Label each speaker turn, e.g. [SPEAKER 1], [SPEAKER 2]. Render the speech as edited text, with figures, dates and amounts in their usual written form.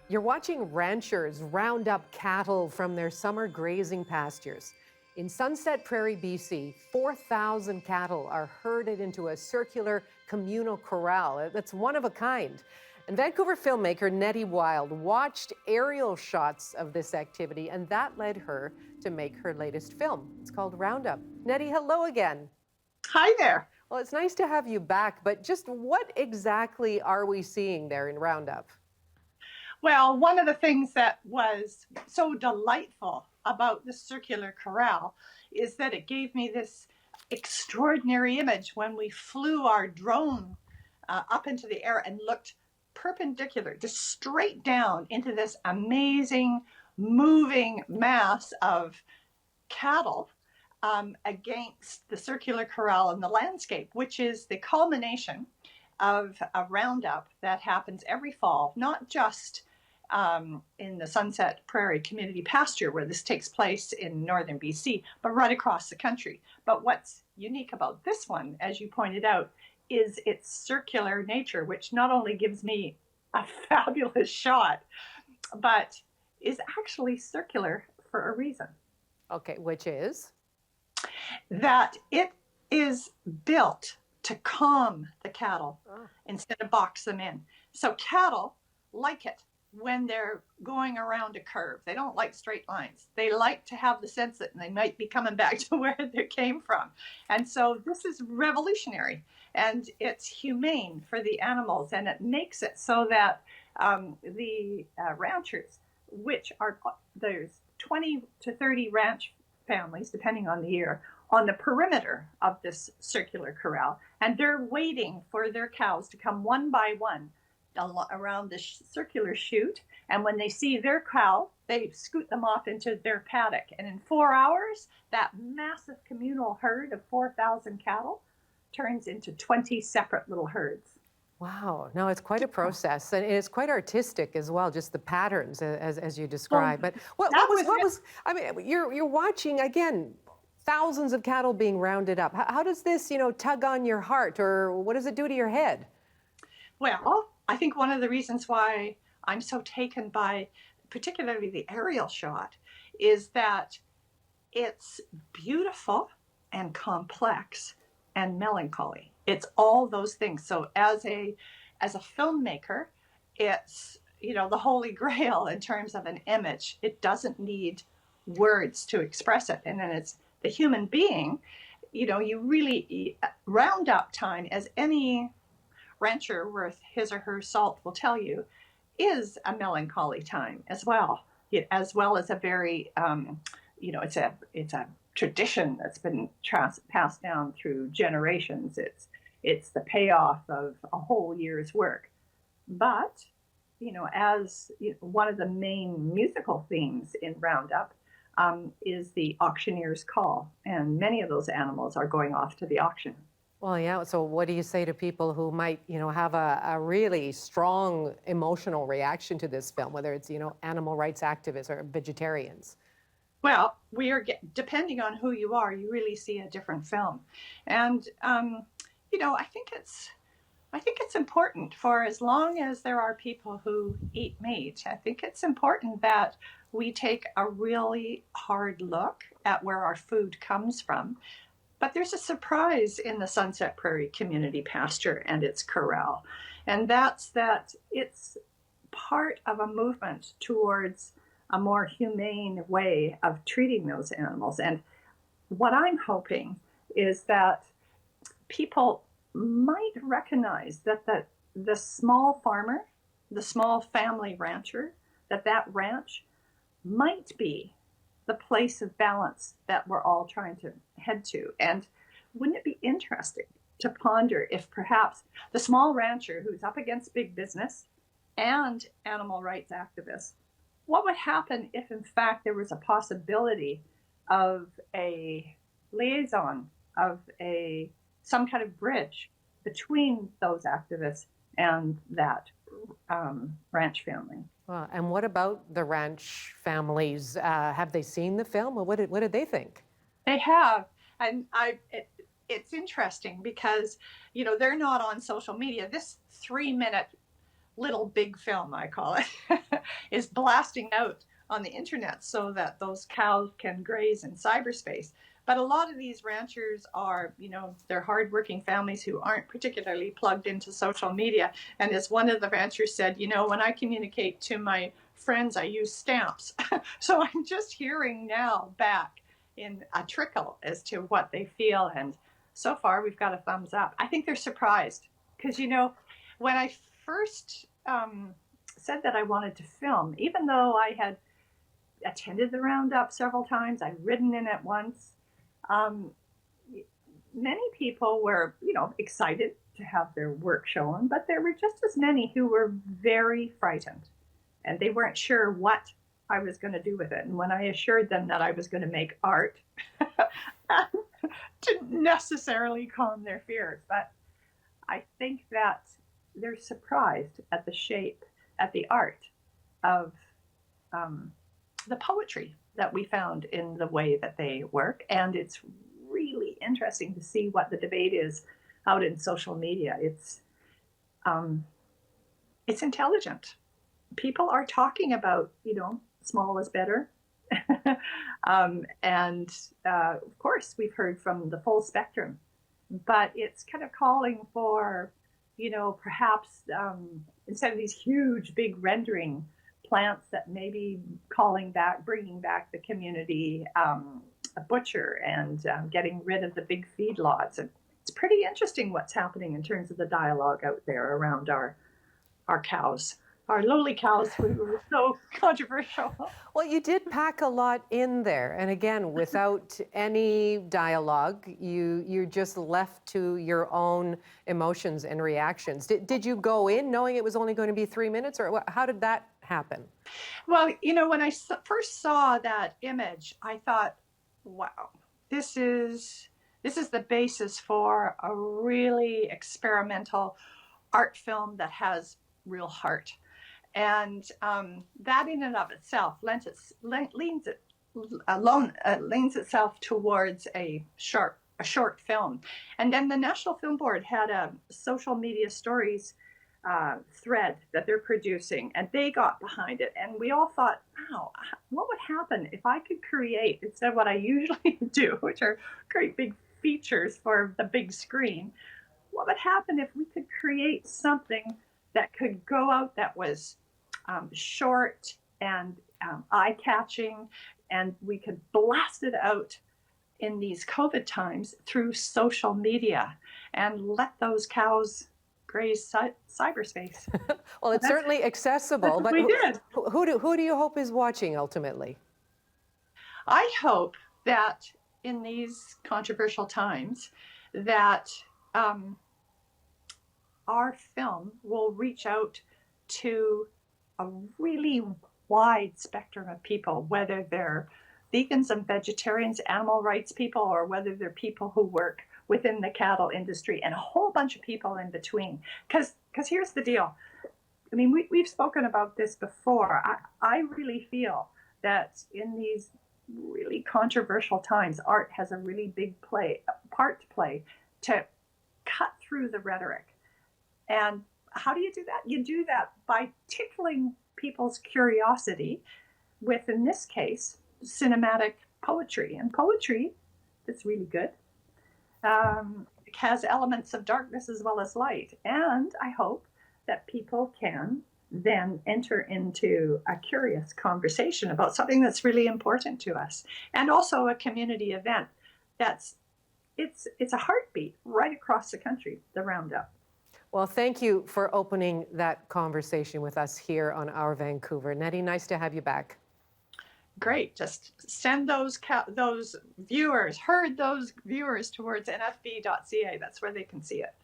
[SPEAKER 1] You're watching ranchers round up cattle from their summer grazing pastures. In Sunset Prairie, BC, 4,000 cattle are herded into a circular communal corral that's one of a kind. And Vancouver filmmaker Nettie Wild watched aerial shots of this activity, and that led her to make her latest film. It's called Roundup. Nettie, hello again.
[SPEAKER 2] Hi there.
[SPEAKER 1] Well, it's nice to have you back, but just what exactly are we seeing there in Roundup?
[SPEAKER 2] Well, one of the things that was so delightful about the circular corral is that it gave me this extraordinary image when we flew our drone up into the air and looked perpendicular, just straight down into this amazing moving mass of cattle against the circular corral and the landscape, which is the culmination of a roundup that happens every fall, not just in the Sunset Prairie Community Pasture, where this takes place in northern BC, but right across the country. But what's unique about this one, as you pointed out, is its circular nature, which not only gives me a fabulous shot, but is actually circular for a reason.
[SPEAKER 1] Okay, which is?
[SPEAKER 2] That it is built to calm the cattle instead of box them in. So cattle like it when they're going around a curve. They don't like straight lines. They like to have the sense that they might be coming back to where they came from. And so this is revolutionary, and it's humane for the animals, and it makes it so that the ranchers, which are, there's 20 to 30 ranch families, depending on the year, on the perimeter of this circular corral, and they're waiting for their cows to come one by one around this circular chute, and when they see their cow, they scoot them off into their paddock, and in 4 hours, that massive communal herd of 4,000 cattle turns into 20 separate little herds.
[SPEAKER 1] Wow, no, it's quite a process, and it's quite artistic as well, just the patterns as you describe.
[SPEAKER 2] Well,
[SPEAKER 1] But what was, I mean, you're watching, again, thousands of cattle being rounded up. How does this, tug on your heart, or what does it do to your head?
[SPEAKER 2] Well, I think one of the reasons why I'm so taken by particularly the aerial shot is that it's beautiful and complex and melancholy. It's all those things. So as a filmmaker, it's the holy grail in terms of an image. It doesn't need words to express it. And then it's the human being, you really round up time, as any rancher worth his or her salt will tell you, is a melancholy time as well as a very it's a tradition that's been passed down through generations. It's the payoff of a whole year's work. But as one of the main musical themes in Roundup is the auctioneer's call, and many of those animals are going off to the auction.
[SPEAKER 1] Well, yeah, so what do you say to people who might, have a really strong emotional reaction to this film, whether it's, animal rights activists or vegetarians?
[SPEAKER 2] Well, depending on who you are, you really see a different film. And, I think it's important, for as long as there are people who eat meat, I think it's important that we take a really hard look at where our food comes from. But there's a surprise in the Sunset Prairie Community Pasture and its corral, and that's that it's part of a movement towards a more humane way of treating those animals. And what I'm hoping is that people might recognize that the small farmer, the small family rancher, that ranch might be the place of balance that we're all trying to head to. And wouldn't it be interesting to ponder if perhaps the small rancher who's up against big business and animal rights activists, what would happen if in fact there was a possibility of a liaison, of some kind of bridge between those activists and that ranch family?
[SPEAKER 1] Well, and what about the ranch families? Have they seen the film? Or what did they think?
[SPEAKER 2] They have, and it's interesting because they're not on social media. This 3-minute little big film, I call it, is blasting out on the internet so that those cows can graze in cyberspace. But a lot of these ranchers are, they're hardworking families who aren't particularly plugged into social media. And as one of the ranchers said, when I communicate to my friends, I use stamps. So I'm just hearing now back in a trickle as to what they feel. And so far, we've got a thumbs up. I think they're surprised because, when I first said that I wanted to film, even though I had attended the Roundup several times, I'd ridden in it once, many people were, excited to have their work shown, but there were just as many who were very frightened and they weren't sure what I was going to do with it. And when I assured them that I was going to make art, didn't necessarily calm their fears, but I think that they're surprised at the shape, at the art of the poetry that we found in the way that they work. And it's really interesting to see what the debate is out in social media. It's intelligent. People are talking about, small is better. And of course, we've heard from the full spectrum, but it's kind of calling for, perhaps instead of these huge, big rendering plants, that maybe bringing back the community butcher and getting rid of the big feedlots. And it's pretty interesting what's happening in terms of the dialogue out there around our cows. Our lowly cows who were so controversial.
[SPEAKER 1] Well, you did pack a lot in there. And again, without any dialogue, you're just left to your own emotions and reactions. Did you go in knowing it was only going to be 3 minutes, or how did that happen?
[SPEAKER 2] Well, when I first saw that image, I thought, wow, this is the basis for a really experimental art film that has real heart. And that in and of itself leans itself towards a short film. And then the National Film Board had a social media stories thread that they're producing, and they got behind it. And we all thought, wow, what would happen if I could create, instead of what I usually do, which are create big features for the big screen, what would happen if we could create something that could go out that was short and eye-catching, and we could blast it out in these COVID times through social media and let those cows graze cyberspace.
[SPEAKER 1] Well, it's certainly accessible, but
[SPEAKER 2] we did.
[SPEAKER 1] Who do you hope is watching ultimately?
[SPEAKER 2] I hope that in these controversial times that our film will reach out to a really wide spectrum of people, whether they're vegans and vegetarians, animal rights people, or whether they're people who work within the cattle industry, and a whole bunch of people in between. Because here's the deal. I mean, we've spoken about this before. I really feel that in these really controversial times, art has a really big part to play to cut through the rhetoric. And how do you do that? You do that by tickling people's curiosity with, in this case, cinematic poetry. And poetry that's really good has elements of darkness as well as light. And I hope that people can then enter into a curious conversation about something that's really important to us. And also a community event it's a heartbeat right across the country, the Roundup.
[SPEAKER 1] Well, thank you for opening that conversation with us here on Our Vancouver. Nettie, nice to have you back.
[SPEAKER 2] Great. Just send those viewers towards nfb.ca. That's where they can see it.